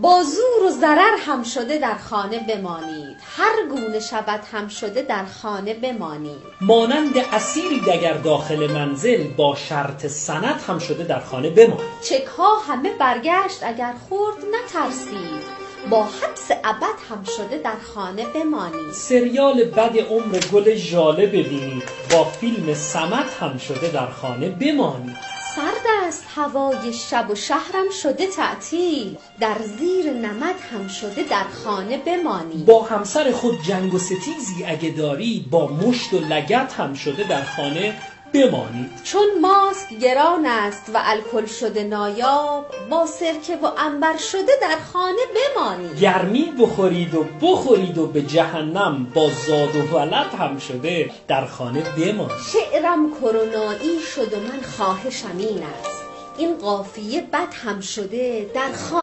با زور و ضرر هم شده در خانه بمانید، هر گونه شود هم شده در خانه بمانید. مانند اسیری دگر داخل منزل، با شرط سند هم شده در خانه بمانید. چک ها همه برگشت اگر خورد نترسید، با حبس ابد هم شده در خانه بمانید. سریال بد عمر گل ژاله ببینید، با فیلم صمد هم شده در خانه بمانید. سرد است هوای شب و شهرم شده تعطیل، در زیر نمد هم شده در خانه بمانید. با همسر خود جنگ و ستیزی اگه دارید، با مشت و لگد هم شده در خانه بمانید. چون ماسک گران است و الکل شده نایاب، با سرکه و عنبر شده در خانه بمانید. گرمی بخورید و به جهنم، با زاد و ولد هم شده در خانه بمانید. شعرم کرونایی شد و من خواهشم این است، این قافیه بد هم شده در خانه